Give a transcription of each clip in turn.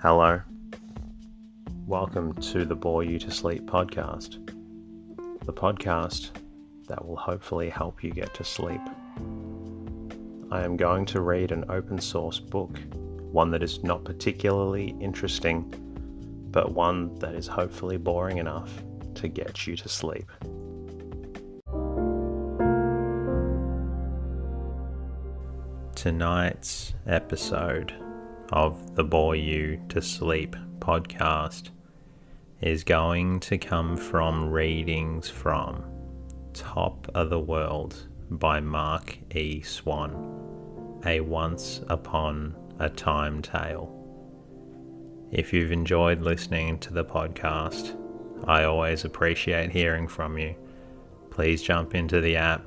Hello. Welcome to the Bore You to Sleep podcast. The podcast that will hopefully help you get to sleep. I am going to read an open source book, one that is not particularly interesting, but one that is hopefully boring enough to get you to sleep. Tonight's episode of the Bore You to Sleep podcast is going to come from readings from Top of the World by Mark E. Swan, a Once Upon a Time Tale. If you've enjoyed listening to the podcast, I always appreciate hearing from you. Please jump into the app,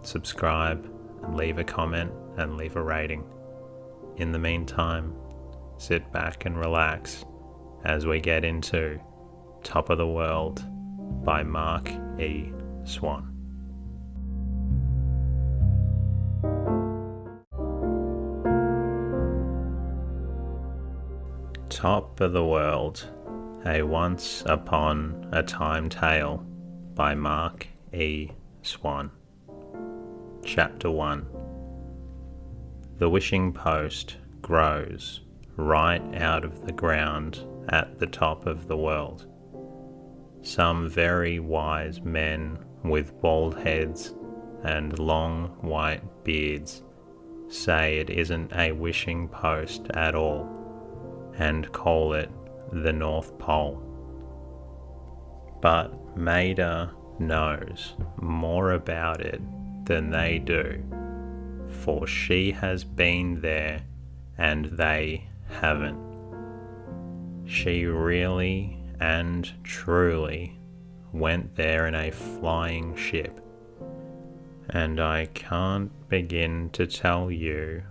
subscribe, and leave a comment and leave a rating. In the meantime, sit back and relax as we get into Top of the World by Mark E. Swan. Top of the World, a Once Upon a Time Tale by Mark E. Swan. Chapter 1. The wishing post grows right out of the ground at the top of the world. Some very wise men with bald heads and long white beards say it isn't a wishing post at all and call it the North Pole. But Maida knows more about it than they do, for she has been there and they haven't. She really and truly went there in a flying ship, and I can't begin to tell you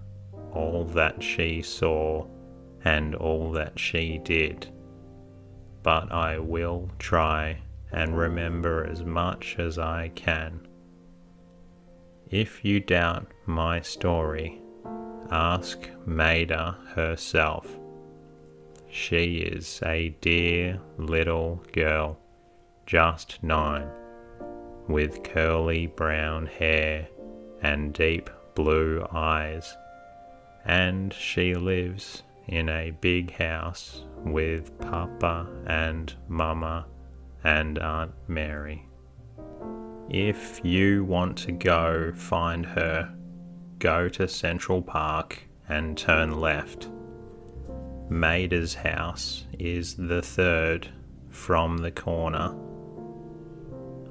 all that she saw and all that she did, but I will try and remember as much as I can. If you doubt my story, ask Maida herself. She is a dear little girl, just 9, with curly brown hair and deep blue eyes, and she lives in a big house with Papa and Mama and Aunt Mary. If you want to go find her, go to Central Park and turn left. Maida's house is the 3rd from the corner.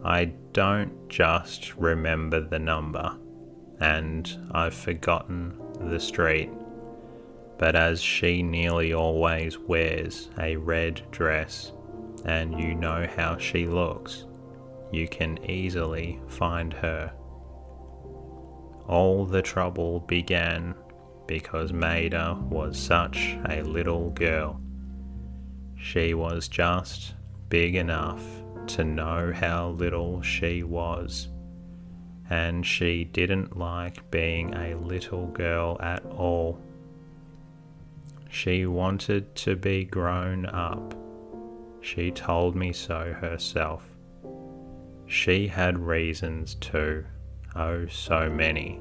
I don't just remember the number, and I've forgotten the street, but as she nearly always wears a red dress, and you know how she looks, you can easily find her. All the trouble began because Maida was such a little girl. She was just big enough to know how little she was, and she didn't like being a little girl at all. She wanted to be grown up. She told me so herself. She had reasons too, oh so many.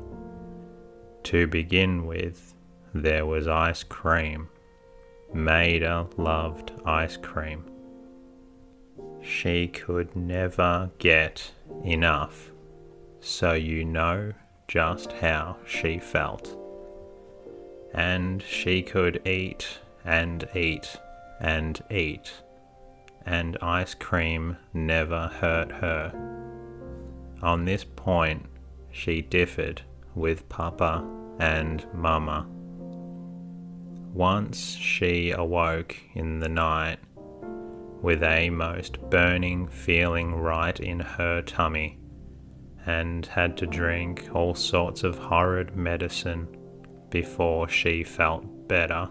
To begin with, there was ice cream. Maida loved ice cream. She could never get enough, so you know just how she felt. And she could eat and eat and eat, and ice cream never hurt her. On this point, she differed with Papa and Mama. Once she awoke in the night with a most burning feeling right in her tummy and had to drink all sorts of horrid medicine before she felt better.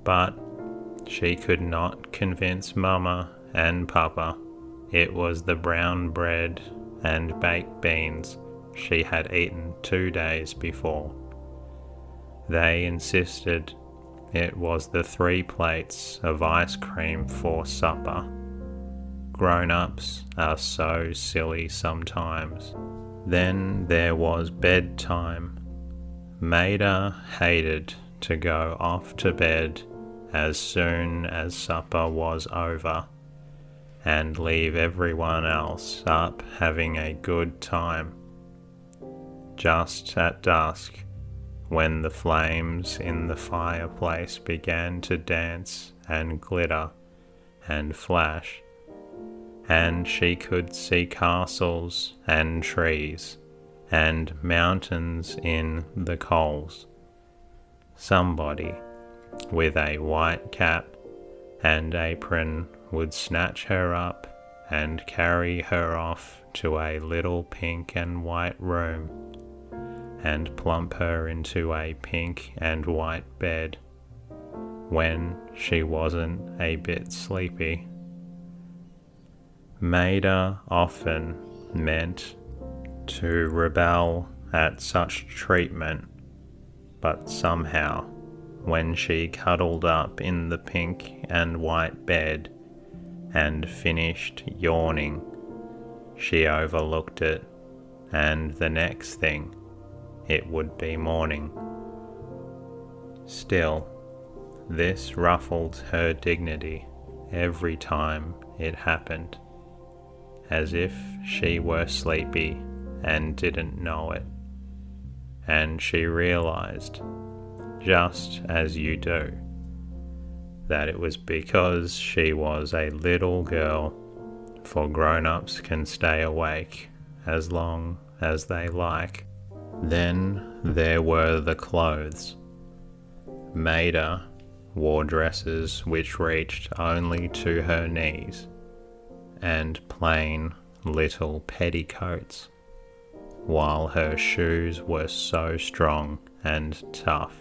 But she could not convince Mama and Papa it was the brown bread and baked beans she had eaten 2 days before. They insisted it was the 3 plates of ice cream for supper. Grown-ups are so silly sometimes. Then there was bedtime. Maida hated to go off to bed as soon as supper was over and leave everyone else up having a good time. Just at dusk, when the flames in the fireplace began to dance and glitter and flash, and she could see castles and trees and mountains in the coals, somebody with a white cap and apron would snatch her up and carry her off to a little pink and white room and plump her into a pink and white bed when she wasn't a bit sleepy. Maida often meant to rebel at such treatment, but somehow, when she cuddled up in the pink and white bed and finished yawning, she overlooked it, and the next thing, it would be morning. Still, this ruffled her dignity every time it happened, as if she were sleepy and didn't know it, and she realized, just as you do, that it was because she was a little girl, for grown-ups can stay awake as long as they like. Then there were the clothes. Maida wore dresses which reached only to her knees, and plain little petticoats, while her shoes were so strong and tough.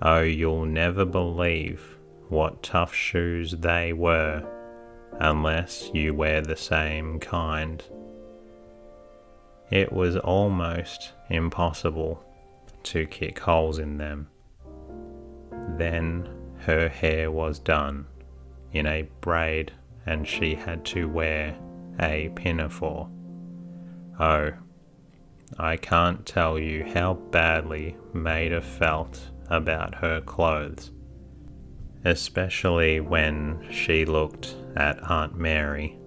Oh, you'll never believe what tough shoes they were unless you wear the same kind. It was almost impossible to kick holes in them. Then her hair was done in a braid and she had to wear a pinafore. Oh, I can't tell you how badly Maida felt about her clothes, especially when she looked at Aunt Mary.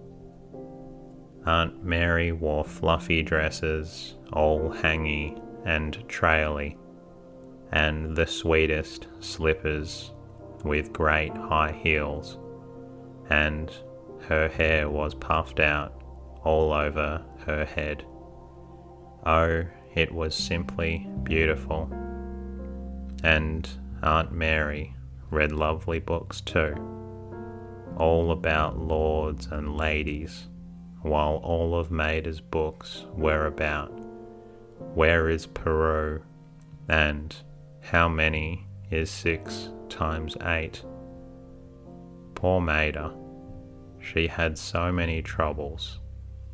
Aunt Mary wore fluffy dresses, all hangy and traily, and the sweetest slippers with great high heels, and her hair was puffed out all over her head. Oh, it was simply beautiful. And Aunt Mary read lovely books too, all about lords and ladies, while all of Maida's books were about where is Peru and how many is 6 times 8. Poor Maida, she had so many troubles,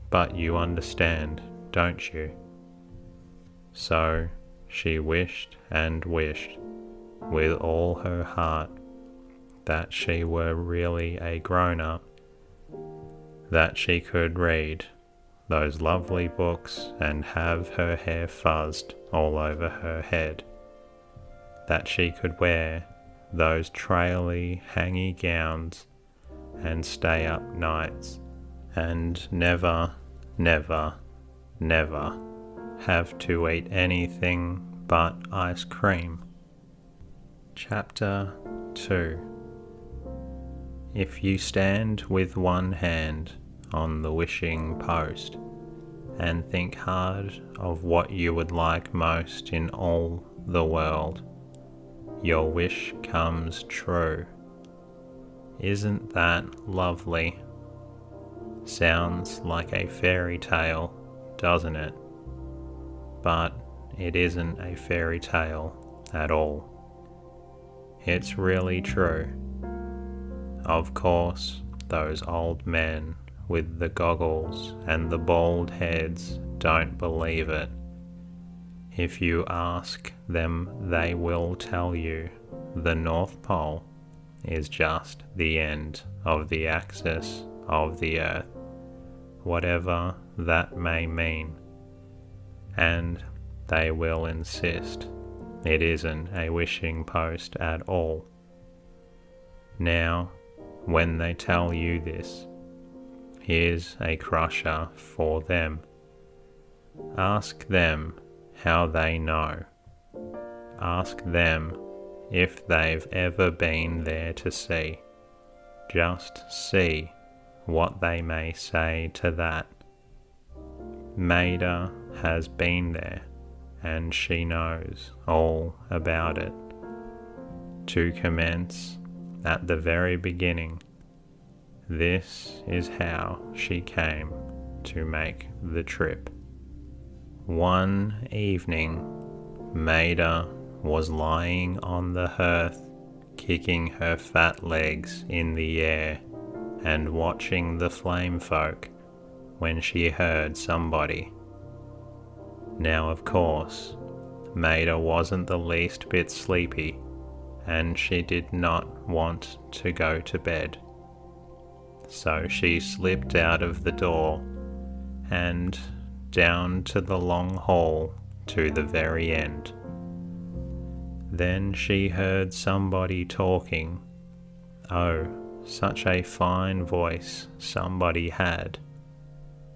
but you understand, don't you? So she wished and wished with all her heart that she were really a grown-up, that she could read those lovely books and have her hair fuzzed all over her head, that she could wear those traily, hangy gowns and stay up nights and never, never, never have to eat anything but ice cream. Chapter 2. If you stand with one hand on the wishing post and think hard of what you would like most in all the world, your wish comes true. Isn't that lovely? Sounds like a fairy tale, doesn't it? But it isn't a fairy tale at all. It's really true. Of course, those old men with the goggles and the bald heads don't believe it. If you ask them, they will tell you the North Pole is just the end of the axis of the Earth, whatever that may mean, and they will insist it isn't a wishing post at all. Now, when they tell you this, here's a crusher for them. Ask them how they know. Ask them if they've ever been there to see. Just see what they may say to that. Maida has been there, and she knows all about it. To commence at the very beginning, this is how she came to make the trip. One evening, Maida was lying on the hearth, kicking her fat legs in the air and watching the flame folk, when she heard somebody. Now, of course, Maida wasn't the least bit sleepy, and she did not want to go to bed. So she slipped out of the door and down to the long hall to the very end. Then she heard somebody talking. Oh, such a fine voice somebody had,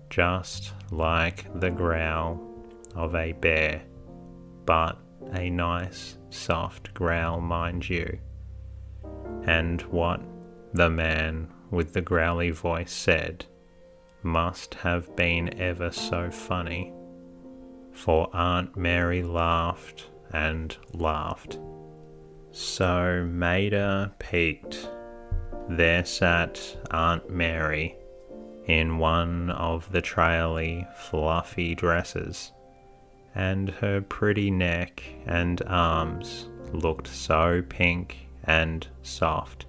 just like the growl of a bear, but a nice soft growl, mind you. And what the man with the growly voice said must have been ever so funny, for Aunt Mary laughed and laughed. So Maida peeked. There sat Aunt Mary in one of the traily, fluffy dresses, and her pretty neck and arms looked so pink and soft,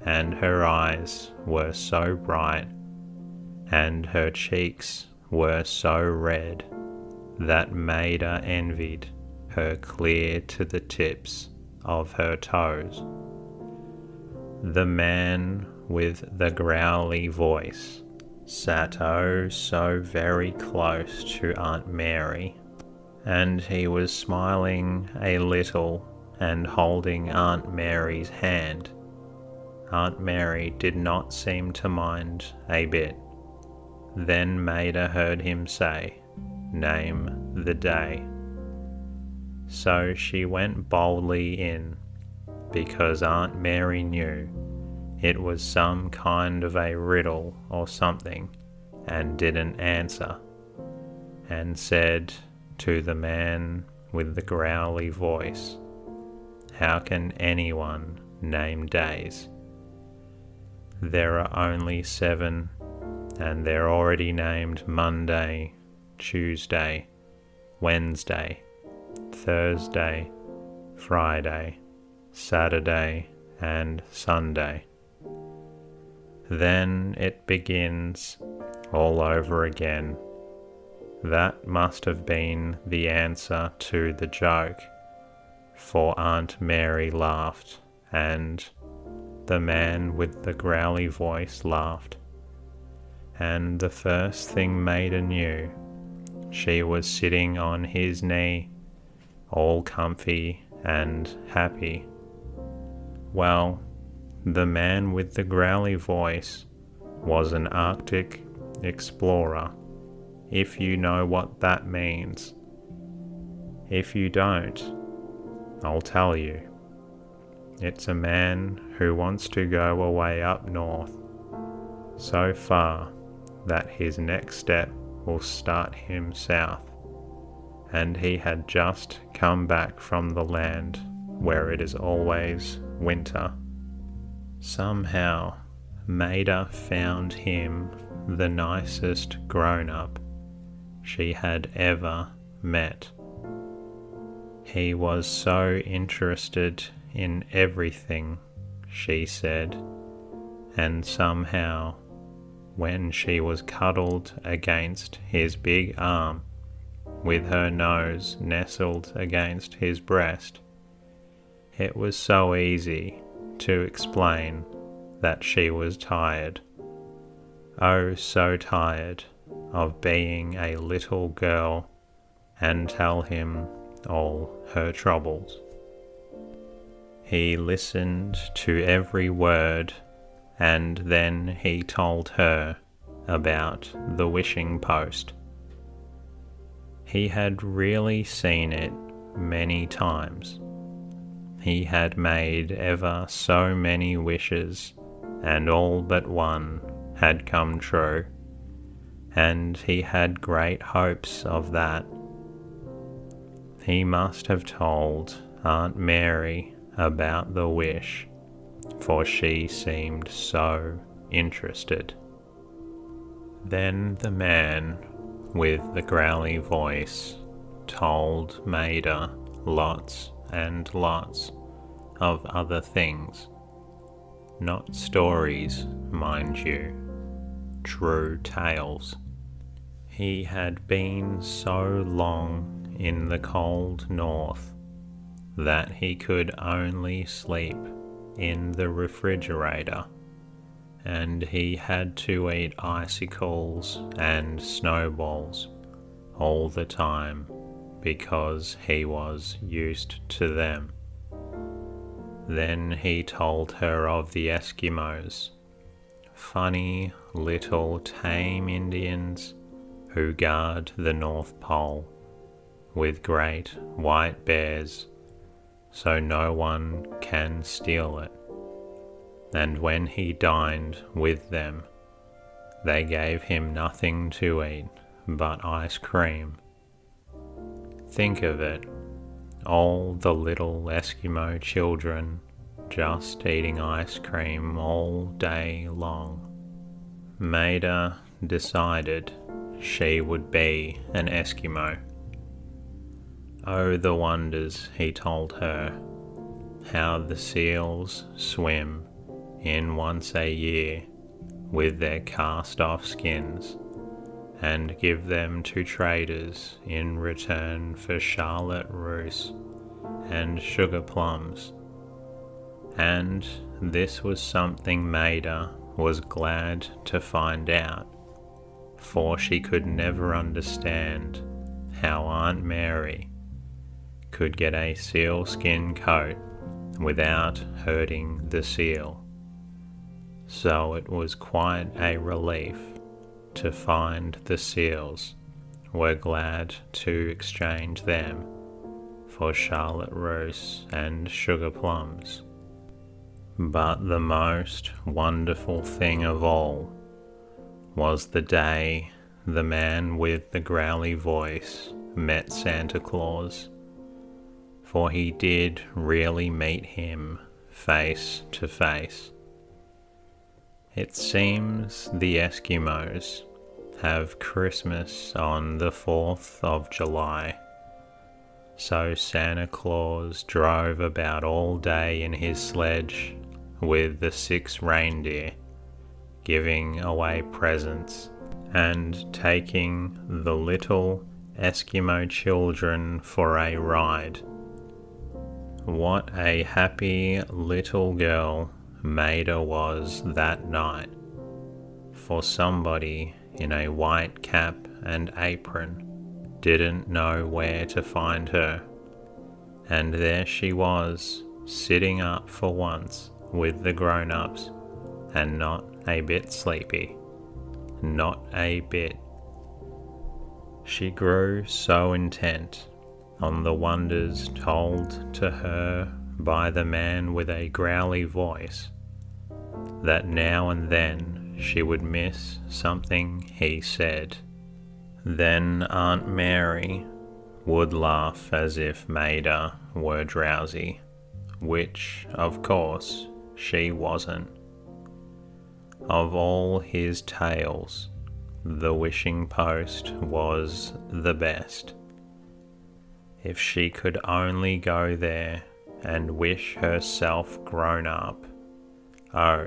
and her eyes were so bright, and her cheeks were so red, that Maida envied her clear to the tips of her toes. The man with the growly voice sat oh so very close to Aunt Mary, and he was smiling a little and holding Aunt Mary's hand. Aunt Mary did not seem to mind a bit. Then Maida heard him say, "Name the day." So she went boldly in, because Aunt Mary knew it was some kind of a riddle or something, and didn't answer, and said to the man with the growly voice, "How can anyone name days? There are only 7, and they're already named Monday, Tuesday, Wednesday, Thursday, Friday, Saturday, and Sunday." Then it begins all over again. That must have been the answer to the joke, for Aunt Mary laughed, and the man with the growly voice laughed, and the first thing Maida knew, she was sitting on his knee, all comfy and happy. Well, the man with the growly voice was an Arctic explorer, if you know what that means. If you don't, I'll tell you. It's a man who wants to go away up north, so far that his next step will start him south, and he had just come back from the land where it is always winter. Somehow, Maida found him the nicest grown-up she had ever met. He was so interested in everything, she said, and somehow, when she was cuddled against his big arm, with her nose nestled against his breast, It was so easy to explain that she was tired. Oh, so tired of being a little girl, and tell him all her troubles. He listened to every word, and then he told her about the wishing post. He had really seen it many times. He had made ever so many wishes, and all but one had come true, and he had great hopes of that. He must have told Aunt Mary about the wish, for she seemed so interested. Then the man with the growly voice told Maida lots and lots of other things. Not stories, mind you, true tales. He had been so long in the cold north that he could only sleep in the refrigerator, and he had to eat icicles and snowballs all the time because he was used to them. Then he told her of the Eskimos, funny little tame Indians who guard the North Pole with great white bears so no one can steal it. And when he dined with them, they gave him nothing to eat but ice cream. Think of it, all the little Eskimo children just eating ice cream all day long. Maida decided she would be an Eskimo. Oh, the wonders, he told her, how the seals swim in once a year with their cast-off skins and give them to traders in return for charlotte russe and sugar plums. And this was something Maida was glad to find out, for she could never understand how Aunt Mary could get a sealskin coat without hurting the seal. So it was quite a relief to find the seals were glad to exchange them for charlotte russe and sugar plums. But the most wonderful thing of all was the day the man with the growly voice met Santa Claus, for he did really meet him face to face. It seems the Eskimos have Christmas on the 4th of July, so Santa Claus drove about all day in his sledge with the 6 reindeer, giving away presents and taking the little Eskimo children for a ride. What a happy little girl Maida was that night, for somebody in a white cap and apron didn't know where to find her, and there she was, sitting up for once with the grown-ups, and not a bit sleepy, not a bit. She grew so intent on the wonders told to her by the man with a growly voice that now and then she would miss something he said. Then Aunt Mary would laugh as if Maida were drowsy, which, of course, she wasn't. Of all his tales, the wishing post was the best. If she could only go there and wish herself grown up, oh,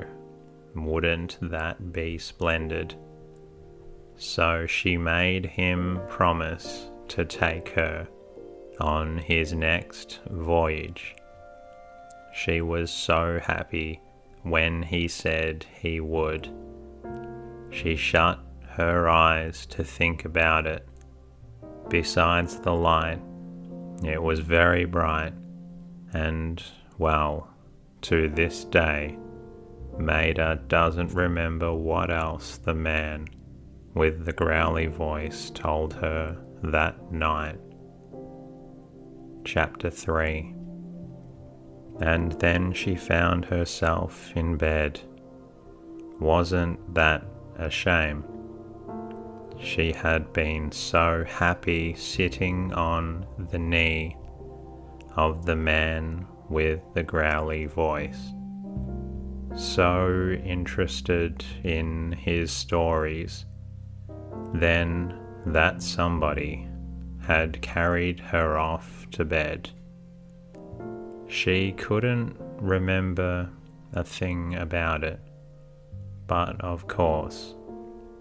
wouldn't that be splendid? So she made him promise to take her on his next voyage, she was so happy when he said he would. She shut her eyes to think about it. Besides the light, it was very bright, and, well, to this day, Maida doesn't remember what else the man with the growly voice told her that night. Chapter 3. And then she found herself in bed. Wasn't that a shame? She had been so happy sitting on the knee of the man with the growly voice, so interested in his stories, then that somebody had carried her off to bed. She couldn't remember a thing about it, but of course,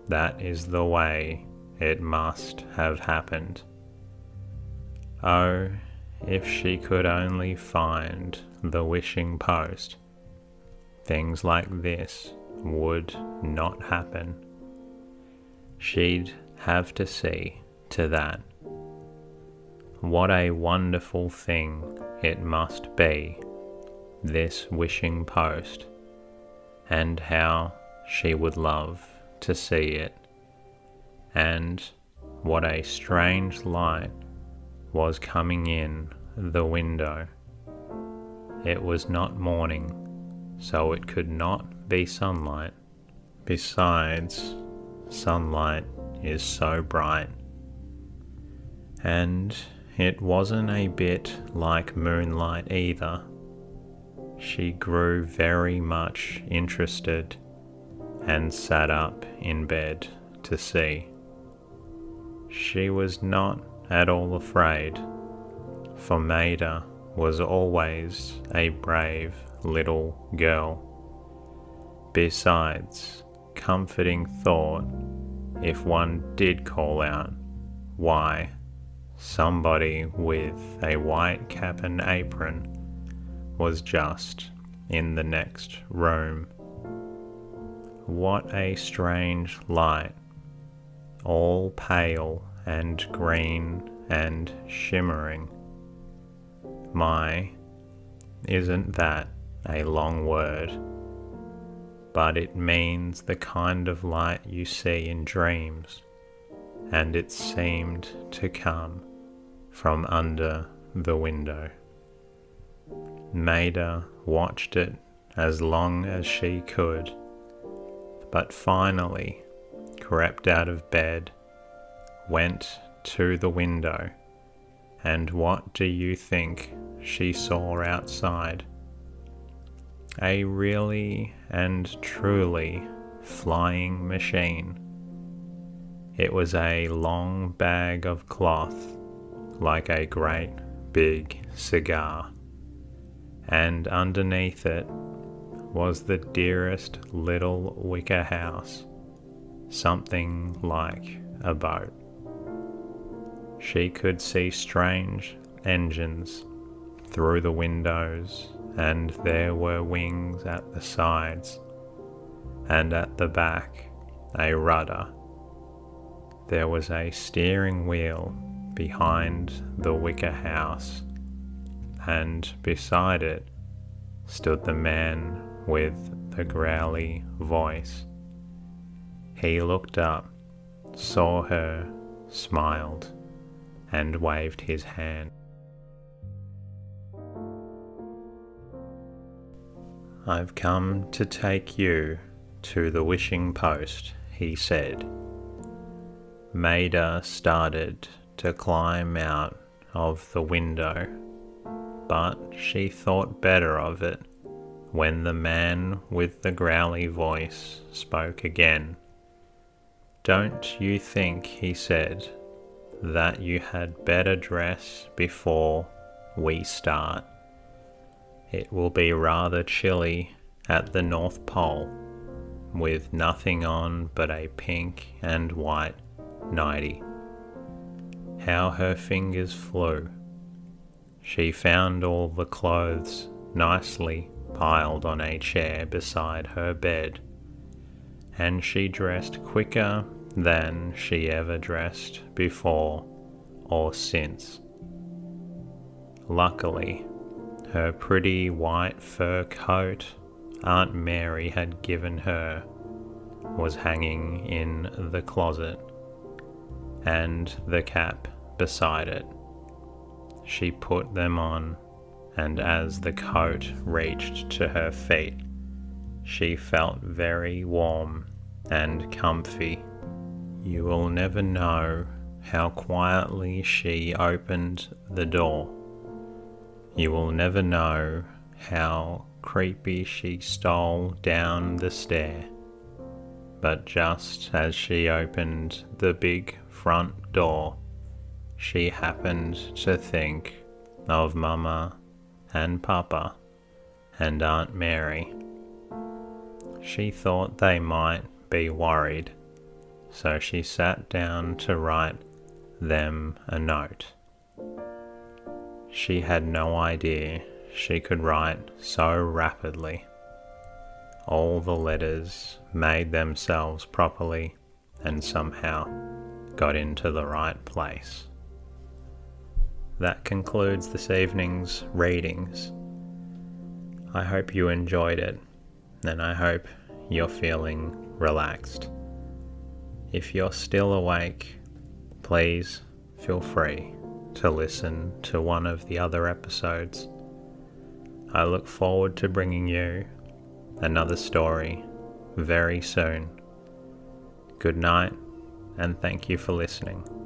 that is the way it must have happened. Oh, if she could only find the wishing post, things like this would not happen. She'd have to see to that. What a wonderful thing it must be, this wishing post, and how she would love to see it. And what a strange light was coming in the window. It was not morning, so it could not be sunlight. Besides, sunlight is so bright. And it wasn't a bit like moonlight either. She grew very much interested and sat up in bed to see. She was not at all afraid, for Maida was always a brave little girl. Besides, comforting thought, if one did call out, why, somebody with a white cap and apron was just in the next room. What a strange light, all pale and green and shimmering. My, isn't that a long word? But it means the kind of light you see in dreams, and it seemed to come from under the window. Maida watched it as long as she could, but finally crept out of bed, went to the window, and what do you think she saw outside? A really and truly flying machine. It was a long bag of cloth, like a great big cigar, and underneath it was the dearest little wicker house, something like a boat. She could see strange engines through the windows, and there were wings at the sides, and at the back a rudder. There was a steering wheel behind the wicker house, and beside it stood the man with the growly voice. He looked up, saw her, smiled, and waved his hand. "I've come to take you to the wishing post," he said. Maida started to climb out of the window, but she thought better of it when the man with the growly voice spoke again. "Don't you think," he said, "that you had better dress before we start? It will be rather chilly at the North Pole, with nothing on but a pink and white nightie." How her fingers flew. She found all the clothes nicely piled on a chair beside her bed, and she dressed quicker than she ever dressed before or since. Luckily, her pretty white fur coat Aunt Mary had given her was hanging in the closet, and the cap beside it. She put them on, and as the coat reached to her feet, she felt very warm and comfy. You will never know how quietly she opened the door. You will never know how creepy she stole down the stair. But just as she opened the big front door, she happened to think of Mama and Papa and Aunt Mary. She thought they might be worried, so she sat down to write them a note. She had no idea she could write so rapidly. All the letters made themselves properly and somehow got into the right place. That concludes this evening's readings. I hope you enjoyed it, and I hope you're feeling relaxed. If you're still awake, please feel free to listen to one of the other episodes. I look forward to bringing you another story very soon. Good night, and thank you for listening.